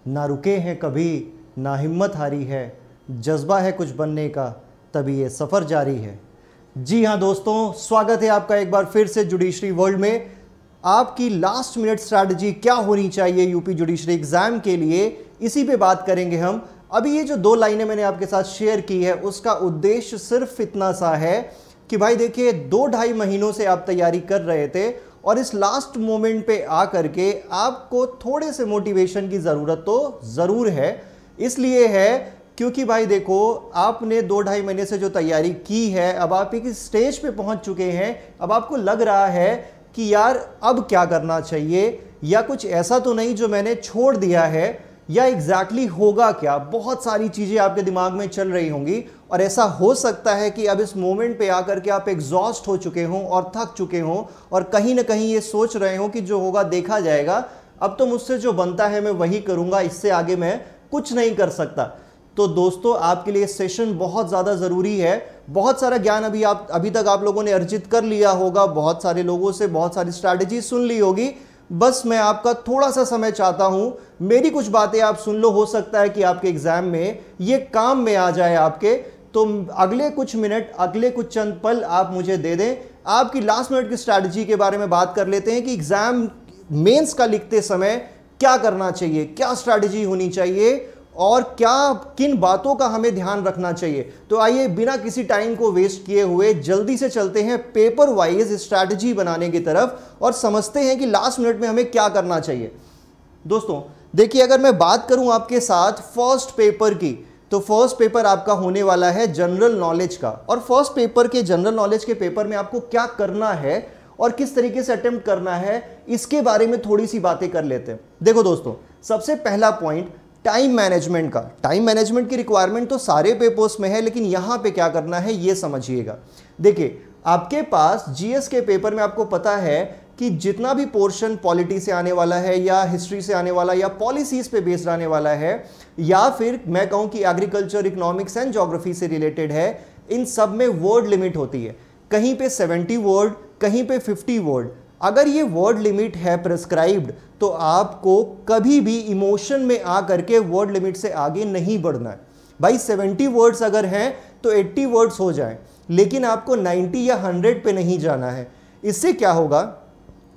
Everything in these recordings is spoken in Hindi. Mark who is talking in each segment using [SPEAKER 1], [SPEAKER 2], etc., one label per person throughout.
[SPEAKER 1] ना रुके हैं कभी, ना हिम्मत हारी है, जज्बा है कुछ बनने का, तभी ये सफ़र जारी है। जी हाँ दोस्तों, स्वागत है आपका एक बार फिर से जुडिशरी वर्ल्ड में। आपकी लास्ट मिनट स्ट्रैटेजी क्या होनी चाहिए यूपी जुडिशरी एग्जाम के लिए, इसी पे बात करेंगे हम। अभी ये जो 2 लाइनें मैंने आपके साथ शेयर की है, उसका उद्देश्य सिर्फ इतना सा है कि भाई देखिए 2-2.5 महीनों से आप तैयारी कर रहे थे और इस लास्ट मोमेंट पे आकर के आपको थोड़े से मोटिवेशन की ज़रूरत तो ज़रूर है। इसलिए है क्योंकि भाई देखो, आपने 2-2.5 महीने से जो तैयारी की है, अब आप एक स्टेज पे पहुंच चुके हैं। अब आपको लग रहा है कि यार अब क्या करना चाहिए, या कुछ ऐसा तो नहीं जो मैंने छोड़ दिया है, या एग्जैक्टली होगा क्या। बहुत सारी चीज़ें आपके दिमाग में चल रही होंगी और ऐसा हो सकता है कि अब इस मोमेंट पे आकर के आप एग्जॉस्ट हो चुके हों और थक चुके हों और कहीं ना कहीं ये सोच रहे हो कि जो होगा देखा जाएगा, अब तो मुझसे जो बनता है मैं वही करूँगा, इससे आगे मैं कुछ नहीं कर सकता। तो दोस्तों, आपके लिए सेशन बहुत ज़्यादा ज़रूरी है। बहुत सारा ज्ञान अभी तक आप लोगों ने अर्जित कर लिया होगा, बहुत सारे लोगों से बहुत सारी स्ट्रैटेजी सुन ली होगी। बस मैं आपका थोड़ा सा समय चाहता हूं, मेरी कुछ बातें आप सुन लो, हो सकता है कि आपके एग्जाम में ये काम में आ जाए आपके। तो अगले कुछ मिनट, अगले कुछ चंद पल आप मुझे दे दें। आपकी लास्ट मिनट की स्ट्रैटेजी के बारे में बात कर लेते हैं कि एग्जाम मेंस का लिखते समय क्या करना चाहिए, क्या स्ट्रैटेजी होनी चाहिए और क्या किन बातों का हमें ध्यान रखना चाहिए। तो आइए बिना किसी टाइम को वेस्ट किए हुए जल्दी से चलते हैं पेपर वाइज स्ट्रैटेजी बनाने की तरफ और समझते हैं कि लास्ट मिनट में हमें क्या करना चाहिए। दोस्तों देखिए, अगर मैं बात करूं आपके साथ फर्स्ट पेपर की, तो फर्स्ट पेपर आपका होने वाला है जनरल नॉलेज का। और फर्स्ट पेपर के जनरल नॉलेज के पेपर में आपको क्या करना है और किस तरीके से अटेम्प्ट करना है, इसके बारे में थोड़ी सी बातें कर लेते हैं। देखो दोस्तों, सबसे पहला पॉइंट टाइम मैनेजमेंट का। टाइम मैनेजमेंट की रिक्वायरमेंट तो सारे पेपर्स में है, लेकिन यहां पे क्या करना है ये समझिएगा। देखिए, आपके पास जीएस के पेपर में आपको पता है कि जितना भी पोर्शन पॉलिटी से आने वाला है या हिस्ट्री से आने वाला या पॉलिसीज पे बेस्ड आने वाला है, या फिर मैं कहूं कि एग्रीकल्चर, इकोनॉमिक्स एंड ज्योग्राफी से रिलेटेड है, इन सब में वर्ड लिमिट होती है। कहीं पे 70 वर्ड, कहीं पे 50 वर्ड। अगर ये वर्ड लिमिट है प्रेस्क्राइब्ड, तो आपको कभी भी इमोशन में आ करके वर्ड लिमिट से आगे नहीं बढ़ना है। भाई 70 वर्ड्स अगर हैं तो 80 वर्ड्स हो जाएं, लेकिन आपको 90 या 100 पे नहीं जाना है। इससे क्या होगा,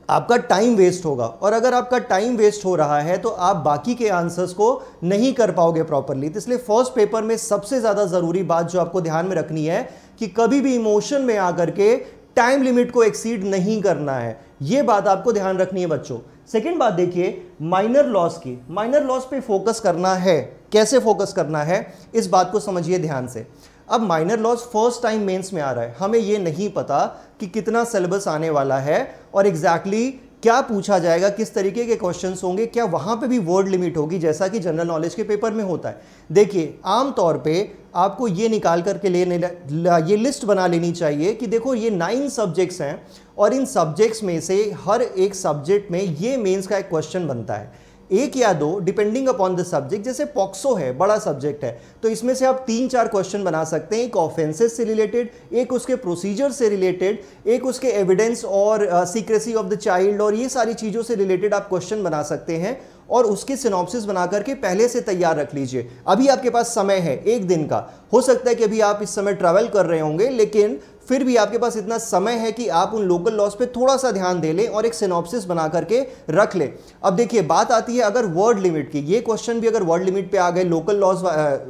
[SPEAKER 1] आपका टाइम वेस्ट होगा, और अगर आपका टाइम वेस्ट हो रहा है तो आप बाकी के आंसर्स को नहीं कर पाओगे प्रॉपरली। तो इसलिए फर्स्ट पेपर में सबसे ज़्यादा ज़रूरी बात जो आपको ध्यान में रखनी है कि कभी भी इमोशन में आकर के टाइम लिमिट को एक्सीड नहीं करना है। यह बात आपको ध्यान रखनी है बच्चों। सेकेंड बात देखिए, माइनर लॉस की। माइनर लॉस पे फोकस करना है। कैसे फोकस करना है, इस बात को समझिए ध्यान से। अब minor loss first time mains में आ रहा है, हमें यह नहीं पता कि कितना सिलेबस आने वाला है और एग्जैक्टली क्या पूछा जाएगा, किस तरीके के क्वेश्चंस होंगे, क्या वहां पे भी वर्ड लिमिट होगी जैसा कि जनरल नॉलेज के पेपर में होता है। देखिए, आमतौर पे आपको ये निकाल करके ये लिस्ट बना लेनी चाहिए कि देखो ये 9 सब्जेक्ट्स हैं और इन सब्जेक्ट्स में से हर एक सब्जेक्ट में ये मेंस का एक क्वेश्चन बनता है, 1 या 2 डिपेंडिंग अपॉन द सब्जेक्ट। जैसे पॉक्सो है, बड़ा सब्जेक्ट है, तो इसमें से आप 3-4 क्वेश्चन बना सकते हैं। एक ऑफेंसेस से रिलेटेड, एक उसके प्रोसीजर से रिलेटेड, एक उसके एविडेंस और सीक्रेसी ऑफ द चाइल्ड, और ये सारी चीज़ों से रिलेटेड आप क्वेश्चन बना सकते हैं और उसकी सिनॉप्सिस बना करके पहले से तैयार रख लीजिए। अभी आपके पास समय है 1 दिन का। हो सकता है कि अभी आप इस समय ट्रैवल कर रहे होंगे, लेकिन फिर भी आपके पास इतना समय है कि आप उन लोकल लॉस पे थोड़ा सा ध्यान दे लें और एक सिनॉप्सिस बना करके रख लें। अब देखिए, बात आती है अगर वर्ड लिमिट की। ये क्वेश्चन भी अगर वर्ड लिमिट पे आ गए, लोकल लॉस,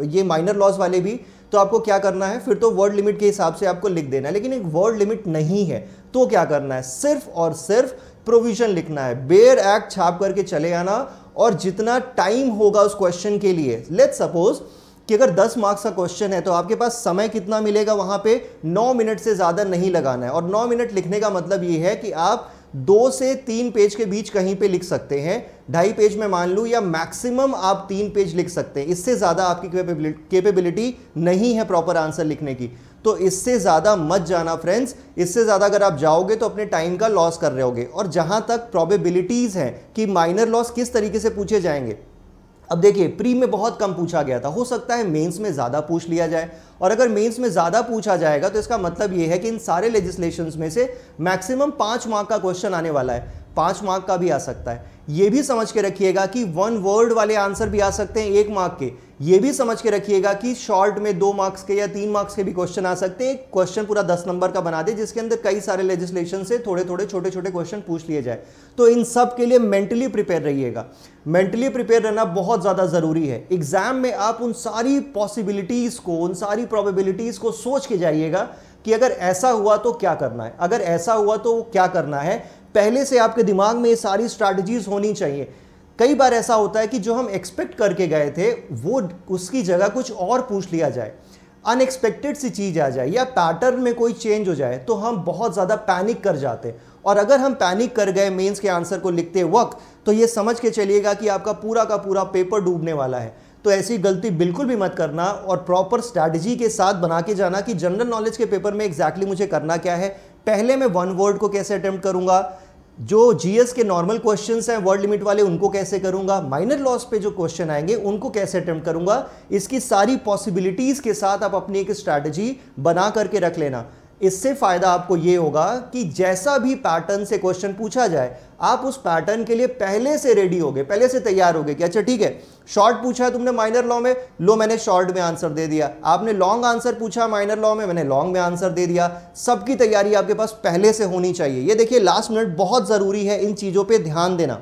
[SPEAKER 1] ये माइनर लॉस वाले भी, तो आपको क्या करना है, फिर तो वर्ड लिमिट के हिसाब से आपको लिख देना है। लेकिन एक वर्ड लिमिट नहीं है तो क्या करना है, सिर्फ और सिर्फ प्रोविजन लिखना है। बेयर एक्ट छाप करके चले आना, और जितना टाइम होगा उस क्वेश्चन के लिए, लेट्स सपोज कि अगर 10 मार्क्स का क्वेश्चन है तो आपके पास समय कितना मिलेगा, वहां पे 9 मिनट से ज्यादा नहीं लगाना है। और 9 मिनट लिखने का मतलब ये है कि आप 2 से 3 पेज के बीच कहीं पे लिख सकते हैं, 2.5 पेज में मान लूं, या मैक्सिमम आप 3 पेज लिख सकते हैं। इससे ज्यादा आपकी कैपेबिलिटी नहीं है प्रॉपर आंसर लिखने की। तो इससे ज़्यादा मत जाना फ्रेंड्स। इससे ज़्यादा अगर आप जाओगे तो अपने टाइम का लॉस कर रहे होगे। और जहाँ तक प्रोबेबिलिटीज़ हैं कि माइनर लॉस किस तरीके से पूछे जाएंगे, अब देखिए, प्री में बहुत कम पूछा गया था, हो सकता है मेंस में ज़्यादा पूछ लिया जाए। और अगर मेंस में ज़्यादा पूछा जाएगा तो इसका मतलब ये है कि इन सारे लेजिस्लेशंस में से मैक्सिमम 5 मार्क का क्वेश्चन आने वाला है। 5 मार्क का भी आ सकता है। ये भी समझ के रखिएगा कि 1 वर्ड वाले आंसर भी आ सकते हैं 1 मार्क के। ये भी समझ के रखिएगा कि शॉर्ट में 2 मार्क्स के या 3 मार्क्स के भी क्वेश्चन आ सकते हैं। क्वेश्चन पूरा 10 नंबर का बना दे जिसके अंदर कई सारे लेजिस्लेशन से थोड़े थोड़े छोटे छोटे क्वेश्चन पूछ लिए जाए। तो इन सब के लिए मेंटली प्रिपेयर रहिएगा। मेंटली प्रिपेयर रहना बहुत ज़्यादा ज़रूरी है। एग्जाम में आप उन सारी पॉसिबिलिटीज़ को, उन सारी प्रोबेबिलिटीज़ को सोच के जाइएगा कि अगर ऐसा हुआ तो क्या करना है, अगर ऐसा हुआ तो क्या करना है। पहले से आपके दिमाग में ये सारी स्ट्रैटेजीज होनी चाहिए। कई बार ऐसा होता है कि जो हम एक्सपेक्ट करके गए थे वो उसकी जगह कुछ और पूछ लिया जाए, अनएक्सपेक्टेड सी चीज़ आ जाए या पैटर्न में कोई चेंज हो जाए तो हम बहुत ज़्यादा पैनिक कर जाते हैं। और अगर हम पैनिक कर गए मेंस के आंसर को लिखते वक्त तो ये समझ के चलिएगा कि आपका पूरा का पूरा पेपर डूबने वाला है। तो ऐसी गलती बिल्कुल भी मत करना और प्रॉपर स्ट्रैटेजी के साथ बना के जाना कि जनरल नॉलेज के पेपर में एग्जैक्टली मुझे करना क्या है। पहले मैं 1 वर्ड को कैसे अटेम्प्ट करूंगा, जो जीएस के नॉर्मल क्वेश्चंस हैं वर्ड लिमिट वाले उनको कैसे करूंगा, माइनर लॉस पे जो क्वेश्चन आएंगे उनको कैसे अटेम्प्ट करूंगा। इसकी सारी पॉसिबिलिटीज के साथ आप अपनी एक स्ट्रैटेजी बना करके रख लेना। इससे फायदा आपको ये होगा कि जैसा भी पैटर्न से क्वेश्चन पूछा जाए आप उस पैटर्न के लिए पहले से रेडी होगे, पहले से तैयार होगे कि अच्छा ठीक है शॉर्ट पूछा है तुमने माइनर लॉ में, लो मैंने शॉर्ट में आंसर दे दिया। आपने लॉन्ग आंसर पूछा माइनर लॉ में, मैंने लॉन्ग में आंसर दे दिया। सबकी तैयारी आपके पास पहले से होनी चाहिए। ये देखिए लास्ट मिनट बहुत ज़रूरी है, इन चीज़ों पर ध्यान देना।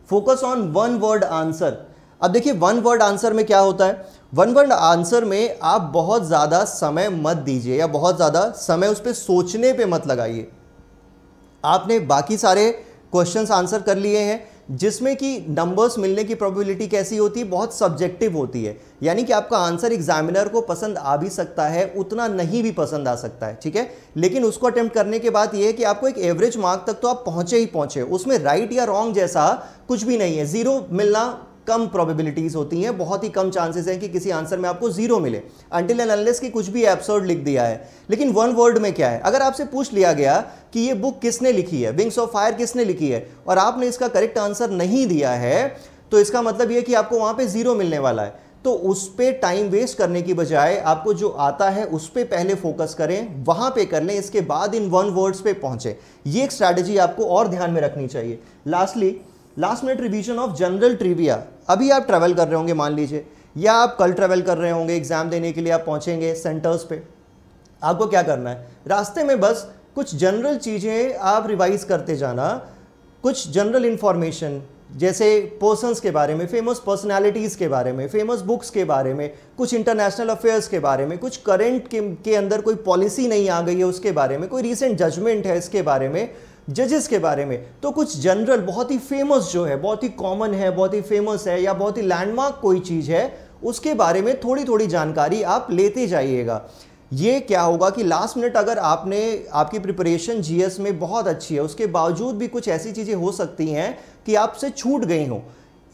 [SPEAKER 1] Focus on 1 word answer. अब देखिए 1 वर्ड आंसर में क्या होता है, 1 वर्ड आंसर में आप बहुत ज़्यादा समय मत दीजिए या बहुत ज़्यादा समय उस पर सोचने पे मत लगाइए। आपने बाकी सारे क्वेश्चंस आंसर कर लिए हैं जिसमें कि नंबर्स मिलने की प्रोबेबिलिटी कैसी होती है, बहुत सब्जेक्टिव होती है। यानी कि आपका आंसर एग्जामिनर को पसंद आ भी सकता है, उतना नहीं भी पसंद आ सकता है, ठीक है। लेकिन उसको अटेम्प्ट करने के बाद ये है कि आपको एक एवरेज मार्क तक तो आप पहुंचे ही पहुंचे। उसमें राइट या रॉन्ग जैसा कुछ भी नहीं है। 0 मिलना कम प्रोबेबिलिटीज होती हैं, बहुत ही कम चांसेस हैं कि किसी आंसर में आपको 0 मिले अनटिल एंड अनलेस कि कुछ भी एब्सर्ड लिख दिया है। लेकिन 1 वर्ड में क्या है, अगर आपसे पूछ लिया गया कि ये बुक किसने लिखी है, विंग्स ऑफ फायर किसने लिखी है, और आपने इसका करेक्ट आंसर नहीं दिया है तो इसका मतलब ये कि आपको वहां पे 0 मिलने वाला है। तो उस पर टाइम वेस्ट करने की बजाय आपको जो आता है उस पर पहले फोकस करें, वहां पे कर लें, इसके बाद इन 1 वर्ड्स पे पहुंचे। ये एक स्ट्रैटेजी आपको और ध्यान में रखनी चाहिए। Lastly last minute revision of general trivia. अभी आप ट्रैवल कर रहे होंगे मान लीजिए, या आप कल ट्रैवल कर रहे होंगे, एग्जाम देने के लिए आप पहुंचेंगे सेंटर्स पे। आपको क्या करना है, रास्ते में बस कुछ जनरल चीज़ें आप रिवाइज करते जाना, कुछ जनरल इंफॉर्मेशन जैसे पर्सन्स के बारे में, फेमस पर्सनालिटीज़ के बारे में, फेमस बुक्स के बारे में, कुछ इंटरनेशनल अफेयर्स के बारे में, कुछ करंट के अंदर कोई पॉलिसी नहीं आ गई है उसके बारे में, कोई रिसेंट जजमेंट है इसके बारे में, जजेस के बारे में। तो कुछ जनरल बहुत ही फेमस जो है, बहुत ही कॉमन है, बहुत ही फेमस है या बहुत ही लैंडमार्क कोई चीज़ है उसके बारे में थोड़ी थोड़ी जानकारी आप लेते जाइएगा। ये क्या होगा कि लास्ट मिनट अगर आपकी प्रिपरेशन जीएस में बहुत अच्छी है उसके बावजूद भी कुछ ऐसी चीज़ें हो सकती हैं कि आपसे छूट गई हों।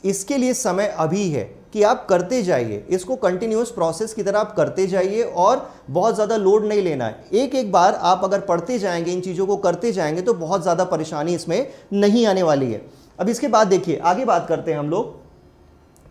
[SPEAKER 1] इसके लिए समय अभी है कि आप करते जाइए, इसको कंटिन्यूअस प्रोसेस की तरह आप करते जाइए और बहुत ज़्यादा लोड नहीं लेना है। एक एक बार आप अगर पढ़ते जाएंगे, इन चीज़ों को करते जाएंगे तो बहुत ज़्यादा परेशानी इसमें नहीं आने वाली है। अब इसके बाद देखिए आगे बात करते हैं हम लोग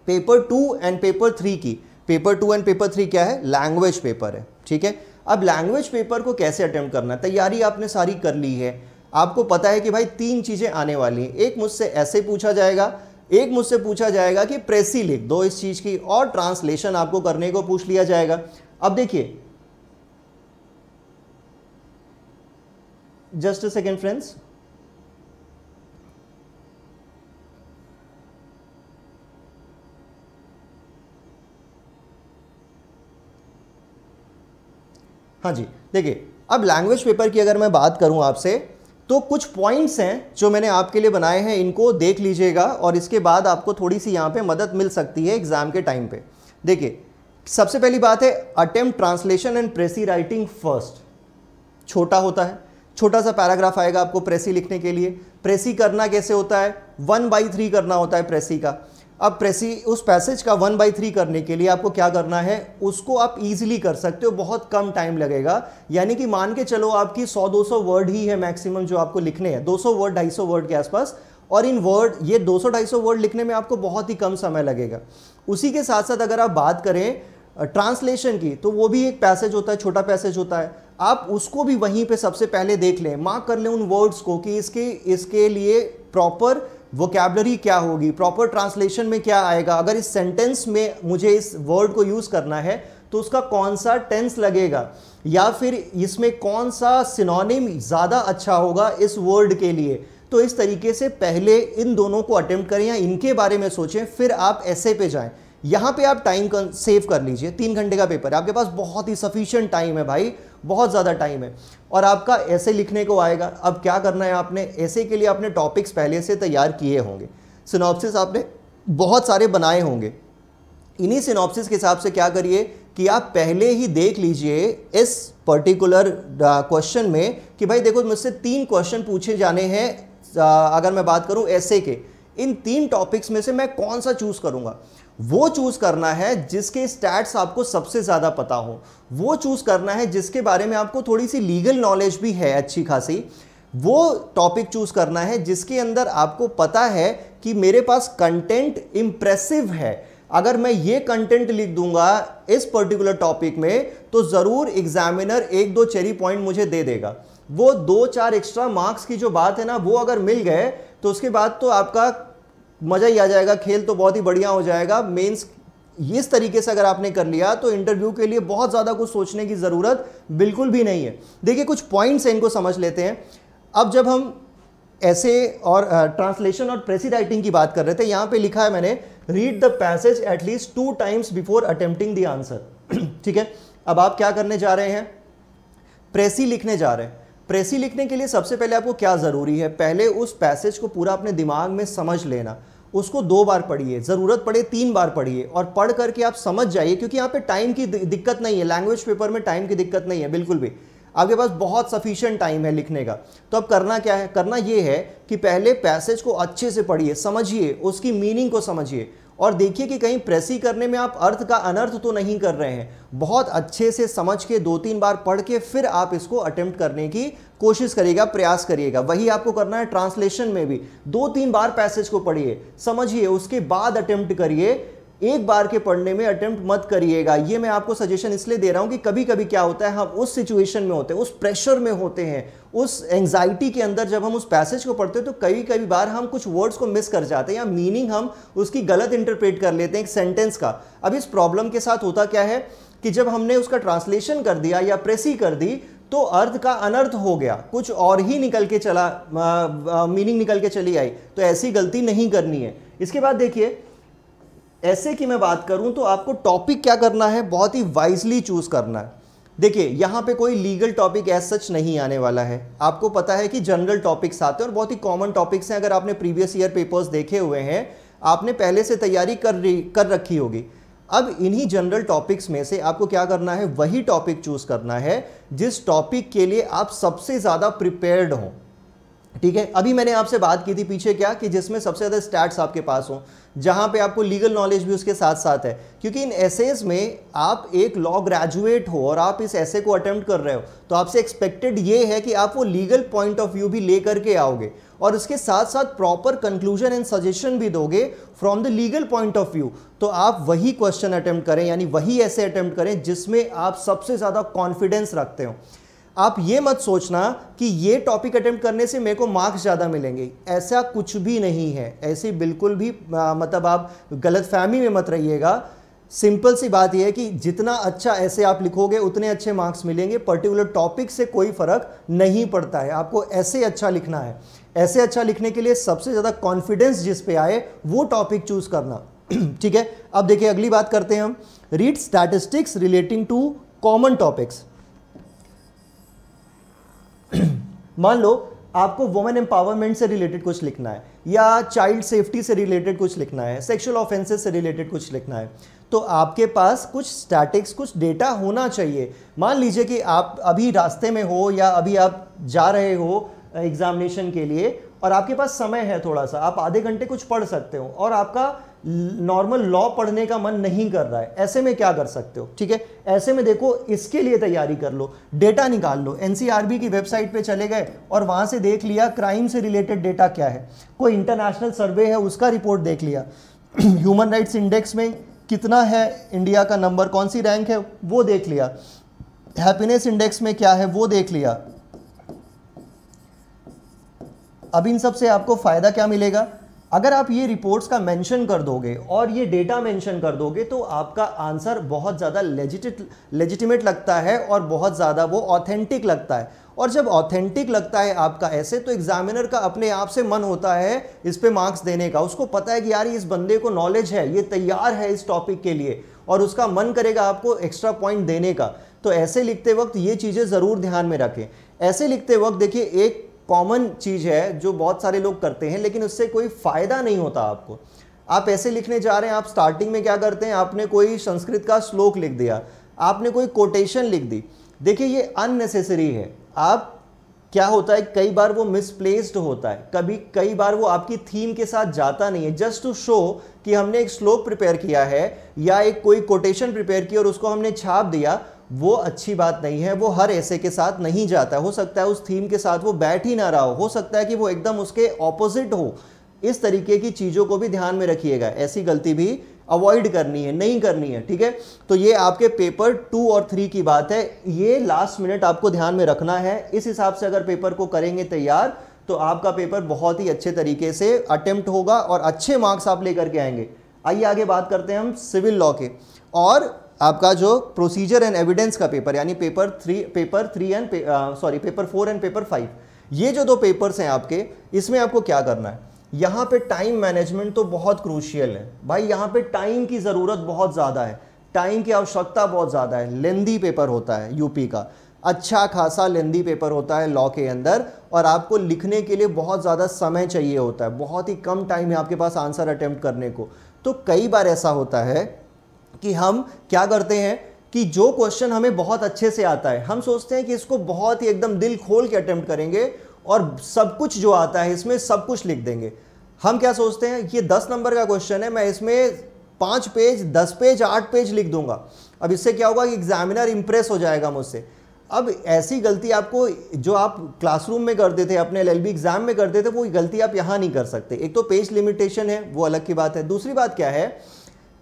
[SPEAKER 1] पेपर 2 एंड पेपर 3 की। पेपर 2 एंड पेपर 3 क्या है, लैंग्वेज पेपर है, ठीक है। अब लैंग्वेज पेपर को कैसे अटेम्प्ट करना है, तैयारी आपने सारी कर ली है, आपको पता है कि भाई 3 चीज़ें आने वाली हैं। एक मुझसे ऐसे पूछा जाएगा, एक मुझसे पूछा जाएगा कि प्रेसी लिख दो इस चीज़ की, और ट्रांसलेशन आपको करने को पूछ लिया जाएगा। अब देखिए जस्ट अ सेकेंड फ्रेंड्स, हाँ जी देखिए अब लैंग्वेज पेपर की अगर मैं बात करूं आपसे तो कुछ पॉइंट्स हैं जो मैंने आपके लिए बनाए हैं, इनको देख लीजिएगा और इसके बाद आपको थोड़ी सी यहाँ पे मदद मिल सकती है एग्जाम के टाइम पे। देखिए सबसे पहली बात है attempt translation and प्रेसी writing first. छोटा होता है, छोटा सा पैराग्राफ आएगा आपको प्रेसी लिखने के लिए। प्रेसी करना कैसे होता है, 1/3 करना होता है प्रेसी का। अब प्रेसी उस पैसेज का 1/3 करने के लिए आपको क्या करना है, उसको आप इजीली कर सकते हो, बहुत कम टाइम लगेगा। यानी कि मान के चलो आपकी 100-200 वर्ड ही है मैक्सिमम जो आपको लिखने हैं, 200 वर्ड 250 वर्ड के आसपास, और इन वर्ड ये 200-250 वर्ड लिखने में आपको बहुत ही कम समय लगेगा। उसी के साथ साथ अगर आप बात करें ट्रांसलेशन की, तो वो भी एक पैसेज होता है, छोटा पैसेज होता है, आप उसको भी वहीं पे सबसे पहले देख लें, मार्क कर लें उन वर्ड्स को कि इसके लिए प्रॉपर वोकैबुलरी क्या होगी, प्रॉपर ट्रांसलेशन में क्या आएगा, अगर इस सेंटेंस में मुझे इस वर्ड को यूज़ करना है तो उसका कौन सा टेंस लगेगा, या फिर इसमें कौन सा सिनोनिम ज़्यादा अच्छा होगा इस वर्ड के लिए। तो इस तरीके से पहले इन दोनों को अटेम्प्ट करें या इनके बारे में सोचें, फिर आप ऐसे पे जाएं। यहाँ पे आप टाइम सेव कर लीजिए, 3 घंटे का पेपर है, आपके पास बहुत ही सफिशिएंट टाइम है भाई, बहुत ज़्यादा टाइम है, और आपका ऐसे लिखने को आएगा। अब क्या करना है, आपने ऐसे के लिए आपने टॉपिक्स पहले से तैयार किए होंगे, सिनॉप्सिस आपने बहुत सारे बनाए होंगे। इन्हीं सिनॉप्सिस के हिसाब से क्या करिए कि आप पहले ही देख लीजिए इस पर्टिकुलर क्वेश्चन में कि भाई देखो मुझसे 3 क्वेश्चन पूछे जाने हैं, अगर मैं बात करूं ऐसे के, इन 3 टॉपिक्स में से मैं कौन सा चूज करूंगा। वो चूज करना है जिसके स्टैट्स आपको सबसे ज्यादा पता हो, वो चूज करना है जिसके बारे में आपको थोड़ी सी लीगल नॉलेज भी है अच्छी खासी, वो टॉपिक चूज करना है जिसके अंदर आपको पता है कि मेरे पास कंटेंट इंप्रेसिव है। अगर मैं ये कंटेंट लिख दूंगा इस पर्टिकुलर टॉपिक में तो जरूर एग्जामिनर 1-2 चेरी पॉइंट मुझे दे देगा। वो 2-4 एक्स्ट्रा मार्क्स की जो बात है ना, वो अगर मिल गए तो उसके बाद तो आपका मजा ही आ जाएगा, खेल तो बहुत ही बढ़िया हो जाएगा। मेंस इस तरीके से अगर आपने कर लिया तो इंटरव्यू के लिए बहुत ज़्यादा कुछ सोचने की ज़रूरत बिल्कुल भी नहीं है। देखिए कुछ पॉइंट्स हैं, इनको समझ लेते हैं। अब जब हम ऐसे और ट्रांसलेशन और प्रेसी राइटिंग की बात कर रहे थे, यहाँ पे लिखा है मैंने, read the passage at least 2 times before attempting the answer. ठीक है, अब आप क्या करने जा रहे हैं, प्रेसी लिखने जा रहे हैं। प्रेसी लिखने के लिए सबसे पहले आपको क्या ज़रूरी है, पहले उस पैसेज को पूरा अपने दिमाग में समझ लेना, उसको 2 बार पढ़िए, ज़रूरत पड़े 3 बार पढ़िए, और पढ़ करके आप समझ जाइए, क्योंकि यहाँ पे टाइम की दिक्कत नहीं है, लैंग्वेज पेपर में टाइम की दिक्कत नहीं है बिल्कुल भी, आपके पास बहुत सफिशिएंट टाइम है लिखने का। तो अब करना क्या है, करना ये है कि पहले पैसेज को अच्छे से पढ़िए, समझिए, उसकी मीनिंग को समझिए, और देखिए कि कहीं प्रेसी करने में आप अर्थ का अनर्थ तो नहीं कर रहे हैं। बहुत अच्छे से समझ के 2-3 बार पढ़ के फिर आप इसको अटेम्प्ट करने की कोशिश करिएगा, प्रयास करिएगा। वही आपको करना है ट्रांसलेशन में भी, 2-3 बार पैसेज को पढ़िए, समझिए, उसके बाद अटेम्प्ट करिए। एक बार के पढ़ने में अटेम्प्ट मत करिएगा। ये मैं आपको सजेशन इसलिए दे रहा हूं कि कभी कभी क्या होता है, हम उस सिचुएशन में होते हैं, उस प्रेशर में होते हैं, उस एंजाइटी के अंदर जब हम उस पैसेज को पढ़ते हैं तो कई कई बार हम कुछ वर्ड्स को मिस कर जाते हैं या मीनिंग हम उसकी गलत इंटरप्रेट कर लेते हैं एक सेंटेंस का। अब इस प्रॉब्लम के साथ होता क्या है कि जब हमने उसका ट्रांसलेशन कर दिया या प्रेसी कर दी तो अर्थ का अनर्थ हो गया, कुछ और ही निकल के चला, मीनिंग निकल के चली आई। तो ऐसी गलती नहीं करनी है। इसके बाद देखिए, ऐसे की मैं बात करूं तो आपको टॉपिक क्या करना है, बहुत ही वाइजली चूज करना है। देखिए यहां पे कोई लीगल टॉपिक एज सच नहीं आने वाला है, आपको पता है कि जनरल टॉपिक्स आते हैं और बहुत ही कॉमन टॉपिक्स हैं। अगर आपने प्रीवियस ईयर पेपर्स देखे हुए हैं, आपने पहले से तैयारी कर रखी होगी। अब इन्हीं जनरल टॉपिक्स में से आपको क्या करना है, वही टॉपिक चूज करना है जिस टॉपिक के लिए आप सबसे ज्यादा प्रिपेयर्ड हो। ठीक है, अभी मैंने आपसे बात की थी पीछे क्या, कि जिसमें सबसे ज़्यादा स्टैट्स आपके पास हो, जहां पे आपको लीगल नॉलेज भी उसके साथ साथ है, क्योंकि इन एसेज में आप एक लॉ ग्रेजुएट हो और आप इस एसे को अटेम्प्ट कर रहे हो, तो आपसे एक्सपेक्टेड ये है कि आप वो लीगल पॉइंट ऑफ व्यू भी ले करके आओगे और इसके साथ साथ प्रॉपर कंक्लूजन एंड सजेशन भी दोगे from the legal point of view. तो आप वही क्वेश्चन अटेम्प्ट करें, यानी वही ऐसे अटेम्प्ट करें जिसमें आप सबसे ज़्यादा कॉन्फिडेंस रखते हो। आप ये मत सोचना कि ये टॉपिक अटेम्प्ट करने से मेरे को मार्क्स ज़्यादा मिलेंगे, ऐसा कुछ भी नहीं है। ऐसी बिल्कुल भी मतलब आप गलतफहमी में मत रहिएगा। सिंपल सी बात यह है कि जितना अच्छा ऐसे आप लिखोगे उतने अच्छे मार्क्स मिलेंगे। पर्टिकुलर टॉपिक से कोई फ़र्क नहीं पड़ता है, आपको ऐसे अच्छा लिखना है। ऐसे अच्छा लिखने के लिए सबसे ज़्यादा कॉन्फिडेंस जिस पे आए वो टॉपिक चूज़ करना। ठीक है, अब देखिए अगली बात करते हैं हम, read statistics relating to common topics. मान लो आपको वुमेन एम्पावरमेंट से रिलेटेड कुछ लिखना है, या चाइल्ड सेफ्टी से रिलेटेड कुछ लिखना है, सेक्सुअल ऑफेंसेस से रिलेटेड कुछ लिखना है, तो आपके पास कुछ स्टैटिक्स, कुछ डेटा होना चाहिए। मान लीजिए कि आप अभी रास्ते में हो या अभी आप जा रहे हो एग्जामिनेशन के लिए और आपके पास समय है थोड़ा सा, आप आधे घंटे कुछ पढ़ सकते हो और आपका नॉर्मल लॉ पढ़ने का मन नहीं कर रहा है। ऐसे में क्या कर सकते हो, ठीक है, ऐसे में देखो इसके लिए तैयारी कर लो, डेटा निकाल लो। एनसीआरबी की वेबसाइट पे चले गए और वहां से देख लिया क्राइम से रिलेटेड डेटा क्या है, कोई इंटरनेशनल सर्वे है उसका रिपोर्ट देख लिया, ह्यूमन राइट्स इंडेक्स में कितना है इंडिया का नंबर, कौन सी रैंक है वो देख लिया, हैप्पीनेस इंडेक्स में क्या है वो देख लिया। अब इन सब से आपको फायदा क्या मिलेगा, अगर आप ये रिपोर्ट्स का मेंशन कर दोगे और ये डेटा मेंशन कर दोगे तो आपका आंसर बहुत ज़्यादा लेजिटिमेट लगता है और बहुत ज़्यादा वो ऑथेंटिक लगता है। और जब ऑथेंटिक लगता है आपका ऐसे, तो एग्जामिनर का अपने आप से मन होता है इस पे मार्क्स देने का। उसको पता है कि यार इस बंदे को नॉलेज है, ये तैयार है इस टॉपिक के लिए, और उसका मन करेगा आपको एक्स्ट्रा पॉइंट देने का। तो ऐसे लिखते वक्त ये चीज़ें ज़रूर ध्यान में रखें। ऐसे लिखते वक्त देखिए एक कॉमन चीज़ है जो बहुत सारे लोग करते हैं, लेकिन उससे कोई फ़ायदा नहीं होता आपको। आप ऐसे लिखने जा रहे हैं, आप स्टार्टिंग में क्या करते हैं, आपने कोई संस्कृत का श्लोक लिख दिया, आपने कोई कोटेशन लिख दी। देखिए ये अननेसेसरी है। आप क्या होता है, कई बार वो मिसप्लेस्ड होता है, कई बार वो आपकी थीम के साथ जाता नहीं है। जस्ट टू शो कि हमने एक श्लोक प्रिपेयर किया है या एक कोई कोटेशन प्रिपेयर की और उसको हमने छाप दिया, वो अच्छी बात नहीं है। वो हर ऐसे के साथ नहीं जाता। हो सकता है उस थीम के साथ वो बैठ ही ना रहा हो सकता है कि वो एकदम उसके ऑपोजिट हो। इस तरीके की चीज़ों को भी ध्यान में रखिएगा, ऐसी गलती भी अवॉइड करनी है, नहीं करनी है, ठीक है। तो ये आपके पेपर 2 और 3 की बात है, ये लास्ट मिनट आपको ध्यान में रखना है। इस हिसाब से अगर पेपर को करेंगे तैयार तो आपका पेपर बहुत ही अच्छे तरीके से अटेम्प्ट होगा और अच्छे मार्क्स आप लेकर के आएंगे। आइए आगे बात करते हैं हम सिविल लॉ के, और आपका जो प्रोसीजर एंड एविडेंस का पेपर, यानी पेपर 4 एंड पेपर 5, ये जो 2 पेपर्स हैं आपके, इसमें आपको क्या करना है, यहाँ पे टाइम मैनेजमेंट तो बहुत क्रूशियल है भाई। यहाँ पे टाइम की ज़रूरत बहुत ज़्यादा है, टाइम की आवश्यकता बहुत ज़्यादा है। लेंदी पेपर होता है यूपी का, अच्छा खासा लेंदी पेपर होता है लॉ के अंदर, और आपको लिखने के लिए बहुत ज़्यादा समय चाहिए होता है, बहुत ही कम टाइम है आपके पास आंसर अटेम्प्ट करने को। तो कई बार ऐसा होता है कि हम क्या करते हैं कि जो क्वेश्चन हमें बहुत अच्छे से आता है, हम सोचते हैं कि इसको बहुत ही एकदम दिल खोल के अटेम्प्ट करेंगे और सब कुछ जो आता है इसमें सब कुछ लिख देंगे। हम क्या सोचते हैं, ये 10 नंबर का क्वेश्चन है, मैं इसमें 5 पेज 10 पेज 8 पेज लिख दूंगा। अब इससे क्या होगा कि एग्जामिनर इंप्रेस हो जाएगा मुझसे। अब ऐसी गलती आपको, जो आप क्लासरूम में करते थे, अपने LLB एग्जाम में करते थे, वो गलती आप यहाँ नहीं कर सकते। एक तो पेज लिमिटेशन है, वो अलग की बात है। दूसरी बात क्या है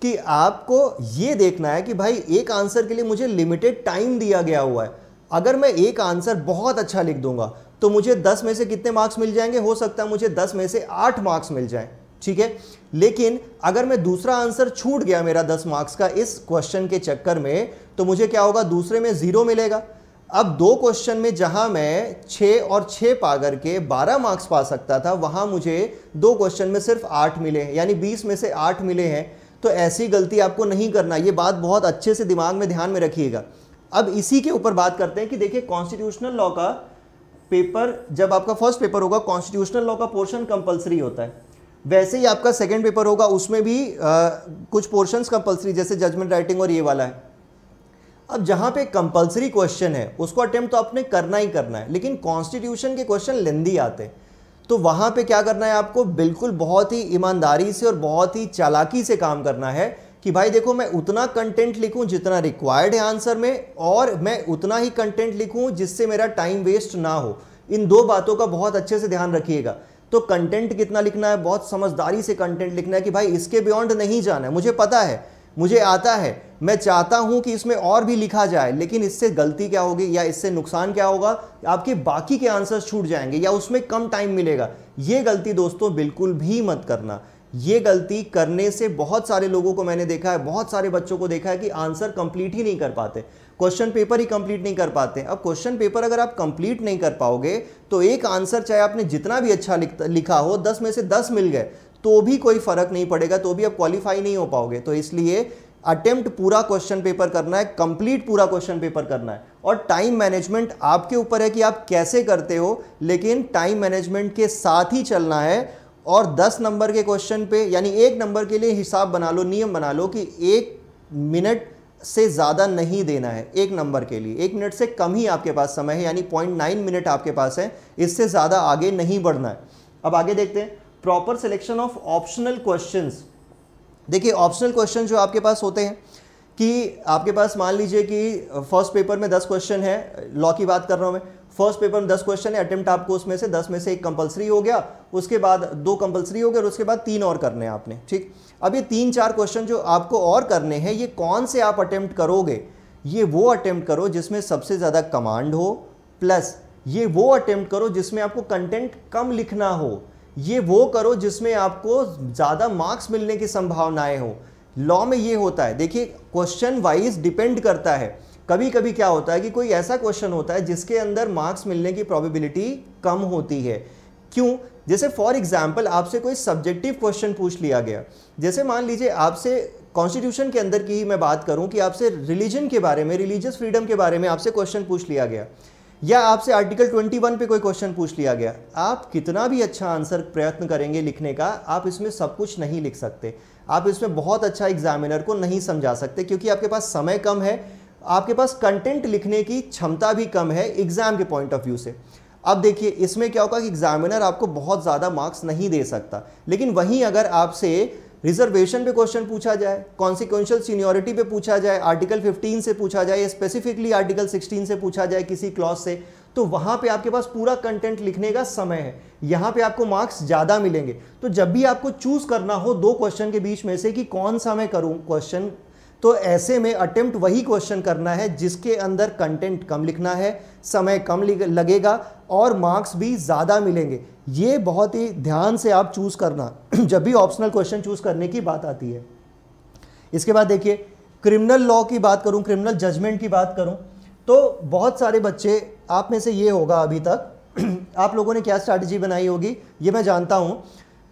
[SPEAKER 1] कि आपको ये देखना है कि भाई एक आंसर के लिए मुझे लिमिटेड टाइम दिया गया हुआ है। अगर मैं एक आंसर बहुत अच्छा लिख दूंगा तो मुझे 10 में से कितने मार्क्स मिल जाएंगे, हो सकता है मुझे 10 में से 8 मार्क्स मिल जाएं, ठीक है। लेकिन अगर मैं दूसरा आंसर छूट गया मेरा 10 मार्क्स का इस क्वेश्चन के चक्कर में, तो मुझे क्या होगा, दूसरे में 0 मिलेगा। अब 2 क्वेश्चन में जहां मैं 6 और 6 पा करके 12 मार्क्स पा सकता था, वहां मुझे 2 क्वेश्चन में सिर्फ 8 मिले हैं, यानी 20 में से 8 मिले हैं। तो ऐसी गलती आपको नहीं करना, ये बात बहुत अच्छे से दिमाग में ध्यान में रखिएगा। अब इसी के ऊपर बात करते हैं कि देखिए कॉन्स्टिट्यूशनल लॉ का पेपर, जब आपका फर्स्ट पेपर होगा कॉन्स्टिट्यूशनल लॉ का पोर्शन कंपलसरी होता है, वैसे ही आपका सेकंड पेपर होगा, उसमें भी कुछ पोर्शंस कंपलसरी, जैसे जजमेंट राइटिंग और ये वाला है। अब जहां पे कंपलसरी क्वेश्चन है उसको अटेम्प्ट तो आपने करना ही करना है, लेकिन कॉन्स्टिट्यूशन के क्वेश्चन लेंदी आते हैं, तो वहां पे क्या करना है आपको, बिल्कुल बहुत ही ईमानदारी से और बहुत ही चालाकी से काम करना है कि भाई देखो मैं उतना कंटेंट लिखूं जितना रिक्वायर्ड है आंसर में, और मैं उतना ही कंटेंट लिखूं जिससे मेरा टाइम वेस्ट ना हो। इन 2 बातों का बहुत अच्छे से ध्यान रखिएगा। तो कंटेंट कितना लिखना है, बहुत समझदारी से कंटेंट लिखना है कि भाई इसके बियॉन्ड नहीं जाना है। मुझे पता है, मुझे आता है, मैं चाहता हूं कि इसमें और भी लिखा जाए, लेकिन इससे गलती क्या होगी या इससे नुकसान क्या होगा, आपके बाकी के आंसर्स छूट जाएंगे या उसमें कम टाइम मिलेगा। ये गलती दोस्तों बिल्कुल भी मत करना। ये गलती करने से बहुत सारे लोगों को मैंने देखा है, बहुत सारे बच्चों को देखा है कि आंसर कंप्लीट ही नहीं कर पाते, क्वेश्चन पेपर ही कंप्लीट नहीं कर पाते। अब क्वेश्चन पेपर अगर आप कंप्लीट नहीं कर पाओगे तो एक आंसर चाहे आपने जितना भी अच्छा लिखा हो, 10 में से 10 मिल गए तो भी कोई फर्क नहीं पड़ेगा, तो भी आप क्वालिफाई नहीं हो पाओगे। तो इसलिए अटेम्प्ट पूरा क्वेश्चन पेपर करना है, कंप्लीट पूरा क्वेश्चन पेपर करना है। और टाइम मैनेजमेंट आपके ऊपर है कि आप कैसे करते हो, लेकिन टाइम मैनेजमेंट के साथ ही चलना है। और 10 नंबर के क्वेश्चन पे, यानी 1 नंबर के लिए हिसाब बना लो, नियम बना लो कि 1 मिनट से ज़्यादा नहीं देना है 1 नंबर के लिए। 1 मिनट से कम ही आपके पास समय है, यानी 0.9 मिनट आपके पास है, इससे ज़्यादा आगे नहीं बढ़ना है। अब आगे देखते हैं proper selection of optional questions. देखिए ऑप्शनल क्वेश्चन जो आपके पास होते हैं कि आपके पास मान लीजिए कि फर्स्ट पेपर में 10 क्वेश्चन है, लॉ की बात कर रहा हूँ मैं, फर्स्ट पेपर में 10 क्वेश्चन है, अटेम्प्ट आपको उसमें से 10 में से 1 कंपलसरी हो गया, उसके बाद 2 कंपलसरी हो गए और उसके बाद 3 और करने हैं आपने, ठीक। अब ये 3-4 क्वेश्चन जो आपको और करने हैं, ये कौन से आप अटेम्प्ट करोगे? ये वो अटेम्प्ट करो जिसमें सबसे ज़्यादा कमांड हो, प्लस ये वो अटेम्प्ट करो जिसमें आपको कंटेंट कम लिखना हो, ये वो करो जिसमें आपको ज़्यादा मार्क्स मिलने की संभावनाएं हो। लॉ में ये होता है, देखिए क्वेश्चन वाइज डिपेंड करता है। कभी कभी क्या होता है कि कोई ऐसा क्वेश्चन होता है जिसके अंदर मार्क्स मिलने की प्रोबेबिलिटी कम होती है। क्यों? जैसे फॉर एग्जाम्पल आपसे कोई सब्जेक्टिव क्वेश्चन पूछ लिया गया, जैसे मान लीजिए आपसे कॉन्स्टिट्यूशन के अंदर की ही मैं बात करूं कि आपसे रिलीजन के बारे में, रिलीजियस फ्रीडम के बारे में आपसे क्वेश्चन पूछ लिया गया, या आपसे आर्टिकल 21 पे कोई क्वेश्चन पूछ लिया गया। आप कितना भी अच्छा आंसर प्रयत्न करेंगे लिखने का, आप इसमें सब कुछ नहीं लिख सकते, आप इसमें बहुत अच्छा एग्जामिनर को नहीं समझा सकते, क्योंकि आपके पास समय कम है, आपके पास कंटेंट लिखने की क्षमता भी कम है एग्जाम के पॉइंट ऑफ व्यू से। अब देखिए इसमें क्या होगा कि एग्जामिनर आपको बहुत ज़्यादा मार्क्स नहीं दे सकता, लेकिन वहीं अगर आपसे रिजर्वेशन पे क्वेश्चन पूछा जाए, कॉन्सिक्वेंशियल सीनियरिटी पे पूछा जाए, आर्टिकल 15 से पूछा जाए, स्पेसिफिकली आर्टिकल 16 से पूछा जाए किसी क्लॉज से, तो वहाँ पे आपके पास पूरा कंटेंट लिखने का समय है, यहाँ पे आपको मार्क्स ज़्यादा मिलेंगे। तो जब भी आपको चूज़ करना हो 2 क्वेश्चन के बीच में से कि कौन सा मैं करूँ क्वेश्चन, तो ऐसे में अटेम्प्ट वही क्वेश्चन करना है जिसके अंदर कंटेंट कम लिखना है, समय कम लगेगा और मार्क्स भी ज़्यादा मिलेंगे। ये बहुत ही ध्यान से आप चूज़ करना जब भी ऑप्शनल क्वेश्चन चूज़ करने की बात आती है। इसके बाद देखिए क्रिमिनल लॉ की बात करूं, क्रिमिनल जजमेंट की बात करूं, तो बहुत सारे बच्चे, आप में से ये होगा अभी तक आप लोगों ने क्या स्ट्रैटेजी बनाई होगी ये मैं जानता हूं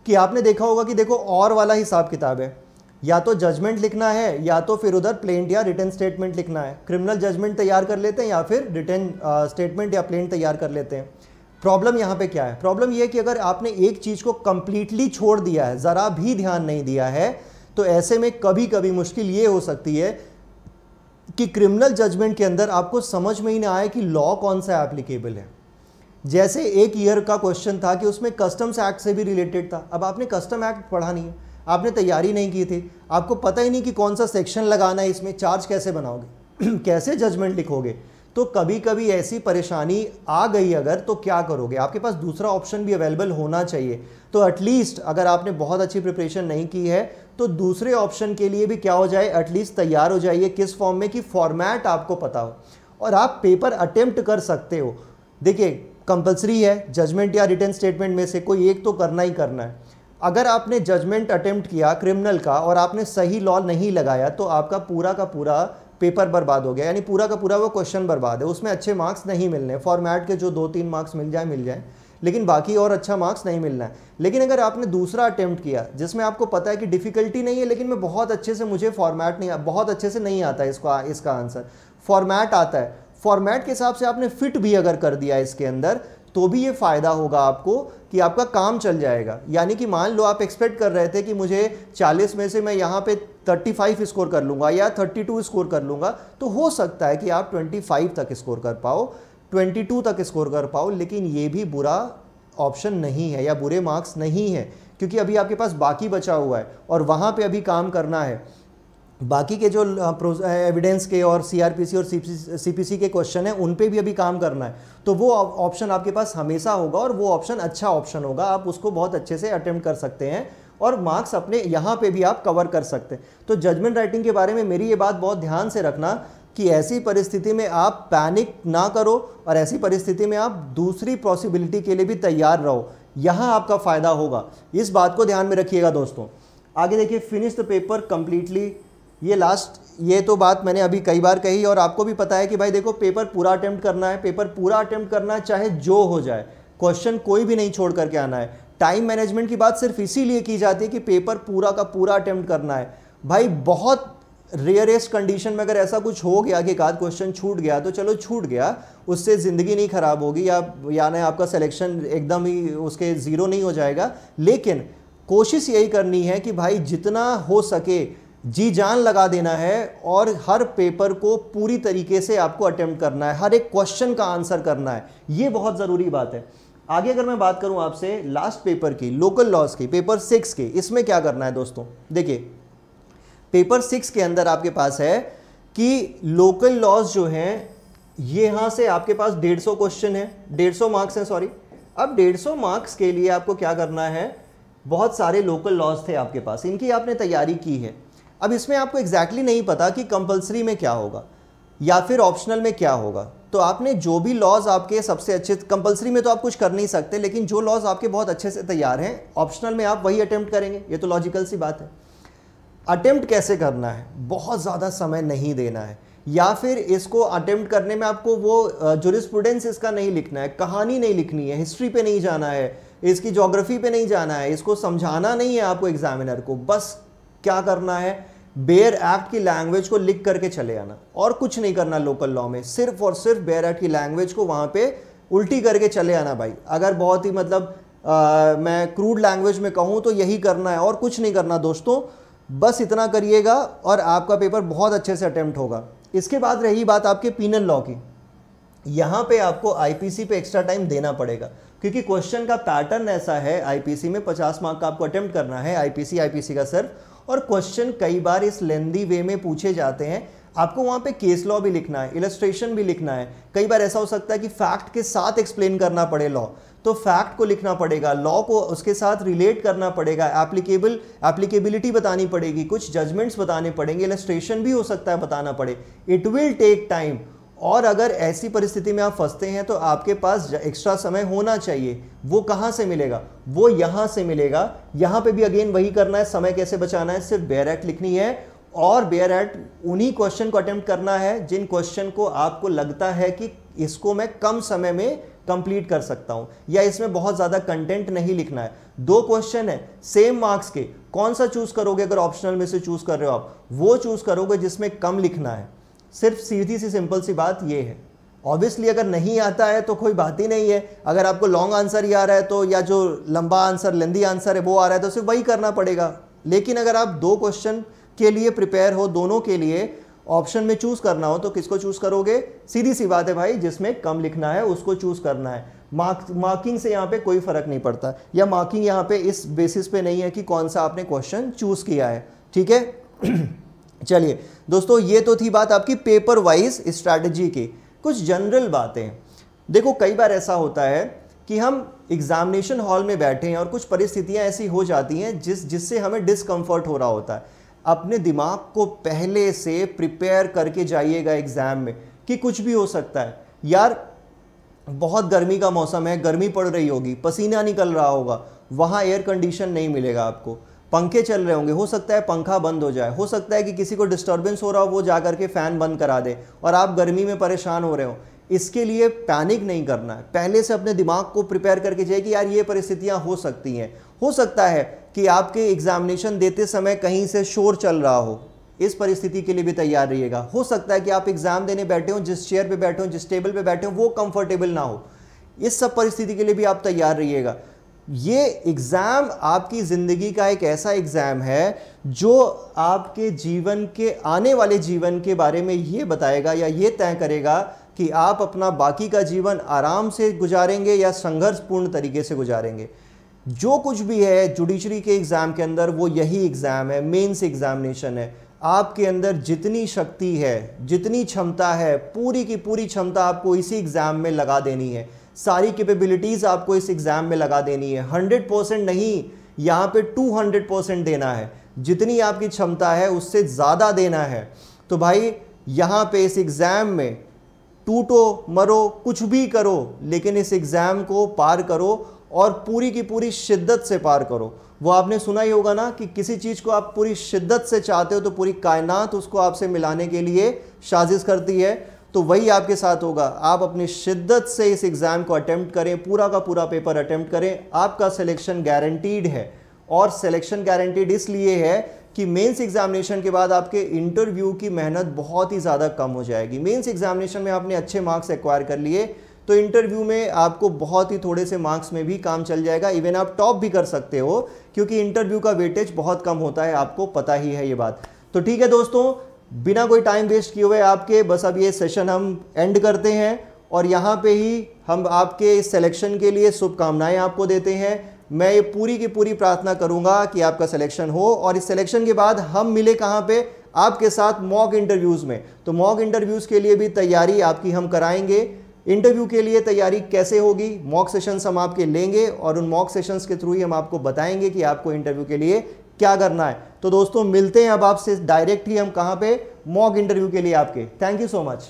[SPEAKER 1] कि आपने देखा होगा कि देखो और वाला हिसाब किताब है, या तो जजमेंट लिखना है या तो फिर उधर प्लेंट या रिटन स्टेटमेंट लिखना है। क्रिमिनल जजमेंट तैयार कर लेते हैं या फिर रिटन स्टेटमेंट या प्लेंट तैयार कर लेते हैं। प्रॉब्लम यहाँ पे क्या है? प्रॉब्लम ये है कि अगर आपने एक चीज़ को कंप्लीटली छोड़ दिया है, ज़रा भी ध्यान नहीं दिया है, तो ऐसे में कभी कभी मुश्किल ये हो सकती है कि क्रिमिनल जजमेंट के अंदर आपको समझ में ही ना आए कि लॉ कौन सा एप्लीकेबल है। जैसे एक ईयर का क्वेश्चन था कि उसमें कस्टम्स एक्ट से भी रिलेटेड था। अब आपने कस्टम एक्ट पढ़ा नहीं है, आपने तैयारी नहीं की थी, आपको पता ही नहीं कि कौन सा सेक्शन लगाना है, इसमें चार्ज कैसे बनाओगे कैसे जजमेंट लिखोगे, तो कभी कभी ऐसी परेशानी आ गई अगर, तो क्या करोगे? आपके पास दूसरा ऑप्शन भी अवेलेबल होना चाहिए। तो एटलीस्ट अगर आपने बहुत अच्छी प्रिपरेशन नहीं की है तो दूसरे ऑप्शन के लिए भी क्या हो जाए, एटलीस्ट तैयार हो जाइए। किस फॉर्म में? कि फॉर्मेट आपको पता हो और आप पेपर अटेम्प्ट कर सकते हो। देखिए कंपलसरी है, जजमेंट या रिटन स्टेटमेंट में से कोई एक तो करना ही करना है। अगर आपने जजमेंट अटेम्प्ट किया क्रिमिनल का और आपने सही लॉ नहीं लगाया तो आपका पूरा का पूरा पेपर बर्बाद हो गया, यानी पूरा का पूरा वो क्वेश्चन बर्बाद है, उसमें अच्छे मार्क्स नहीं मिलने। फॉर्मेट के जो 2-3 मार्क्स मिल जाए, लेकिन बाकी और अच्छा मार्क्स नहीं मिलना है। लेकिन अगर आपने दूसरा अटेम्प्ट किया जिसमें आपको पता है कि डिफ़िकल्टी नहीं है, लेकिन मैं बहुत अच्छे से, मुझे फॉर्मेट नहीं, बहुत अच्छे से नहीं आता है इसका आंसर, फॉर्मेट आता है, फॉर्मेट के हिसाब से आपने फिट भी अगर कर दिया इसके अंदर, तो भी ये फ़ायदा होगा आपको कि आपका काम चल जाएगा। यानी कि मान लो आप एक्सपेक्ट कर रहे थे कि मुझे 40 में से मैं यहाँ पे 35 स्कोर कर लूँगा या 32 स्कोर कर लूँगा, तो हो सकता है कि आप 25 तक स्कोर कर पाओ, 22 तक स्कोर कर पाओ, लेकिन ये भी बुरा ऑप्शन नहीं है या बुरे मार्क्स नहीं है, क्योंकि अभी आपके पास बाकी बचा हुआ है और वहाँ पे अभी काम करना है। बाकी के जो एविडेंस के और सीआरपीसी और सीपीसी के क्वेश्चन हैं उन पे भी अभी काम करना है, तो वो ऑप्शन आपके पास हमेशा होगा और वो ऑप्शन अच्छा ऑप्शन होगा, आप उसको बहुत अच्छे से अटेम्प्ट कर सकते हैं और मार्क्स अपने यहाँ पे भी आप कवर कर सकते हैं। तो जजमेंट राइटिंग के बारे में मेरी ये बात बहुत ध्यान से रखना कि ऐसी परिस्थिति में आप पैनिक ना करो और ऐसी परिस्थिति में आप दूसरी पॉसिबिलिटी के लिए भी तैयार रहो, यहाँ आपका फ़ायदा होगा। इस बात को ध्यान में रखिएगा दोस्तों। आगे देखिए, फिनिश द पेपर कम्प्लीटली, ये लास्ट, ये तो बात मैंने अभी कई बार कही और आपको भी पता है कि भाई देखो पेपर पूरा अटेम्प्ट करना है, पेपर पूरा अटेम्प्ट करना है, चाहे जो हो जाए, क्वेश्चन कोई भी नहीं छोड़ करके आना है। टाइम मैनेजमेंट की बात सिर्फ इसीलिए की जाती है कि पेपर पूरा का पूरा अटेम्प्ट करना है। भाई बहुत रेयरेस्ट कंडीशन में अगर ऐसा कुछ हो गया कि एक आध क्वेश्चन छूट गया तो चलो छूट गया, उससे ज़िंदगी नहीं ख़राब होगी या ना आपका सिलेक्शन एकदम ही उसके ज़ीरो नहीं हो जाएगा, लेकिन कोशिश यही करनी है कि भाई जितना हो सके जी जान लगा देना है और हर पेपर को पूरी तरीके से आपको अटेम्प्ट करना है, हर एक क्वेश्चन का आंसर करना है, ये बहुत ज़रूरी बात है। आगे अगर मैं बात करूं आपसे लास्ट पेपर की, लोकल लॉज की, पेपर 6 की, इसमें क्या करना है दोस्तों? देखिए पेपर 6 के अंदर आपके पास है कि लोकल लॉज जो हैं ये यहाँ से आपके पास 150 क्वेश्चन है, 150 मार्क्स हैं, सॉरी। अब 150 मार्क्स के लिए आपको क्या करना है, बहुत सारे लोकल लॉज थे आपके पास, इनकी आपने तैयारी की है। अब इसमें आपको एग्जैक्टली नहीं पता कि कंपलसरी में क्या होगा या फिर ऑप्शनल में क्या होगा, तो आपने जो भी लॉज आपके सबसे अच्छे, कंपलसरी में तो आप कुछ कर नहीं सकते, लेकिन जो लॉज आपके बहुत अच्छे से तैयार हैं, ऑप्शनल में आप वही अटेम्प्ट करेंगे, ये तो लॉजिकल सी बात है। अटेम्प्ट कैसे करना है, बहुत ज़्यादा समय नहीं देना है, या फिर इसको अटेम्प्ट करने में आपको वो जुरिस्प्रूडेंस इसका नहीं लिखना है, कहानी नहीं लिखनी है, हिस्ट्री पे नहीं जाना है, इसकी ज्योग्राफी पे नहीं जाना है, इसको समझाना नहीं है आपको एग्जामिनर को, बस क्या करना है, बेयर एक्ट की लैंग्वेज को लिख करके चले आना, और कुछ नहीं करना लोकल लॉ में, सिर्फ और सिर्फ बेयर एक्ट की लैंग्वेज को वहाँ पे उल्टी करके चले आना भाई। अगर बहुत ही मतलब मैं क्रूड लैंग्वेज में कहूँ तो यही करना है और कुछ नहीं करना दोस्तों, बस इतना करिएगा और आपका पेपर बहुत अच्छे से अटेम्प्ट होगा। इसके बाद रही बात आपके पीनल लॉ की, यहाँ पे आपको आईपीसी पे एक्स्ट्रा टाइम देना पड़ेगा, क्योंकि क्वेश्चन का पैटर्न ऐसा है, आईपीसी में 50 मार्क का आपको अटेम्प्ट करना है, आईपीसी का सिर्फ, और क्वेश्चन कई बार इस लेंदी वे में पूछे जाते हैं, आपको वहाँ पे केस लॉ भी लिखना है, इलस्ट्रेशन भी लिखना है, कई बार ऐसा हो सकता है कि फैक्ट के साथ एक्सप्लेन करना पड़े लॉ, तो फैक्ट को लिखना पड़ेगा, लॉ को उसके साथ रिलेट करना पड़ेगा, एप्लीकेबिलिटी बतानी पड़ेगी, कुछ जजमेंट्स बताने पड़ेंगे, इलस्ट्रेशन भी हो सकता है बताना पड़े, इट विल टेक टाइम। और अगर ऐसी परिस्थिति में आप फंसते हैं तो आपके पास एक्स्ट्रा समय होना चाहिए, वो कहाँ से मिलेगा, वो यहाँ से मिलेगा। यहाँ पे भी अगेन वही करना है, समय कैसे बचाना है, सिर्फ बेयर एक्ट लिखनी है, और बेयर एक्ट उन्हीं क्वेश्चन को अटेम्प्ट करना है जिन क्वेश्चन को आपको लगता है कि इसको मैं कम समय में कंप्लीट कर सकता हूं, या इसमें बहुत ज्यादा कंटेंट नहीं लिखना है। 2 क्वेश्चन है सेम मार्क्स के, कौन सा चूज करोगे, अगर ऑप्शनल में से चूज कर रहे हो आप, वो चूज करोगे जिसमें कम लिखना है, सिर्फ सीधी सी सिंपल सी बात ये है। ऑब्वियसली अगर नहीं आता है तो कोई बात ही नहीं है, अगर आपको लॉन्ग आंसर ही आ रहा है तो, या जो लंबा आंसर लेंदी आंसर है वो आ रहा है तो सिर्फ वही करना पड़ेगा। लेकिन अगर आप 2 क्वेश्चन के लिए प्रिपेयर हो, दोनों के लिए ऑप्शन में चूज करना हो, तो किसको चूज करोगे, सीधी सी बात है भाई, जिसमें कम लिखना है उसको चूज करना है। मार्किंग से यहाँ पे कोई फर्क नहीं पड़ता, या मार्किंग यहाँ पे इस बेसिस पे नहीं है कि कौन सा आपने क्वेश्चन चूज किया है, ठीक है। चलिए दोस्तों, ये तो थी बात आपकी पेपर वाइज स्ट्रैटेजी की। कुछ जनरल बातें, देखो कई बार ऐसा होता है कि हम एग्जामिनेशन हॉल में बैठे हैं और कुछ परिस्थितियां ऐसी हो जाती हैं जिससे हमें डिस्कम्फर्ट हो रहा होता है। अपने दिमाग को पहले से प्रिपेयर करके जाइएगा एग्जाम में कि कुछ भी हो सकता है। यार बहुत गर्मी का मौसम है, गर्मी पड़ रही होगी, पसीना निकल रहा होगा, वहाँ एयर कंडीशन नहीं मिलेगा आपको, पंखे चल रहे होंगे, हो सकता है पंखा बंद हो जाए, हो सकता है कि किसी को डिस्टर्बेंस हो रहा हो, वो जा करके फ़ैन बंद करा दे और आप गर्मी में परेशान हो रहे हो। इसके लिए पैनिक नहीं करना है, पहले से अपने दिमाग को प्रिपेयर करके जाइए कि यार ये परिस्थितियाँ हो सकती हैं। हो सकता है कि आपके एग्जामिनेशन देते समय कहीं से शोर चल रहा हो, इस परिस्थिति के लिए भी तैयार रहिएगा। हो सकता है कि आप एग्जाम देने बैठे हो, जिस चेयर पे बैठे हो, जिस टेबल पे बैठे हो वो कंफर्टेबल ना हो, इस सब परिस्थिति के लिए भी आप तैयार रहिएगा। ये एग्ज़ाम आपकी ज़िंदगी का एक ऐसा एग्ज़ाम है जो आपके जीवन के, आने वाले जीवन के बारे में ये बताएगा या ये तय करेगा कि आप अपना बाकी का जीवन आराम से गुजारेंगे या संघर्षपूर्ण तरीके से गुजारेंगे। जो कुछ भी है जुडिशरी के एग्ज़ाम के अंदर, वो यही एग्ज़ाम है, मेंस एग्जामिनेशन है। आपके अंदर जितनी शक्ति है, जितनी क्षमता है, पूरी की पूरी क्षमता आपको इसी एग्ज़ाम में लगा देनी है, सारी कैपेबिलिटीज़ आपको इस एग्ज़ाम में लगा देनी है। 100% नहीं, यहाँ पे 200% देना है, जितनी आपकी क्षमता है उससे ज़्यादा देना है। तो भाई यहाँ पे इस एग्ज़ाम में टूटो मरो कुछ भी करो, लेकिन इस एग्ज़ाम को पार करो और पूरी की पूरी शिद्दत से पार करो। वो आपने सुना ही होगा ना कि किसी चीज़ को आप पूरी शिद्दत से चाहते हो तो पूरी कायनात उसको आपसे मिलाने के लिए साजिश करती है, तो वही आपके साथ होगा। आप अपनी शिद्दत से इस एग्ज़ाम को अटेम्प्ट करें, पूरा का पूरा पेपर अटेम्प्ट करें, आपका सिलेक्शन गारंटीड है। और सिलेक्शन गारंटीड इसलिए है कि मेंस एग्जामिनेशन के बाद आपके इंटरव्यू की मेहनत बहुत ही ज़्यादा कम हो जाएगी। मेंस एग्जामिनेशन में आपने अच्छे मार्क्स एक्वायर कर लिए तो इंटरव्यू में आपको बहुत ही थोड़े से मार्क्स में भी काम चल जाएगा, इवन आप टॉप भी कर सकते हो, क्योंकि इंटरव्यू का वेटेज बहुत कम होता है, आपको पता ही है ये बात। तो ठीक है दोस्तों, बिना कोई टाइम वेस्ट किए हुए आपके बस अब ये सेशन हम एंड करते हैं, और यहाँ पे ही हम आपके सिलेक्शन के लिए शुभकामनाएं आपको देते हैं। मैं ये पूरी की पूरी प्रार्थना करूँगा कि आपका सिलेक्शन हो, और इस सिलेक्शन के बाद हम मिले कहाँ पे, आपके साथ मॉक इंटरव्यूज़ में। तो मॉक इंटरव्यूज़ के लिए भी तैयारी आपकी हम कराएंगे। इंटरव्यू के लिए तैयारी कैसे होगी, मॉक सेशंस हम आपके लेंगे और उन मॉक सेशंस के थ्रू ही हम आपको बताएंगे कि आपको इंटरव्यू के लिए क्या करना है। तो दोस्तों मिलते हैं अब आपसे डायरेक्ट ही हम कहाँ पे, मॉक इंटरव्यू के लिए आपके। Thank you so much.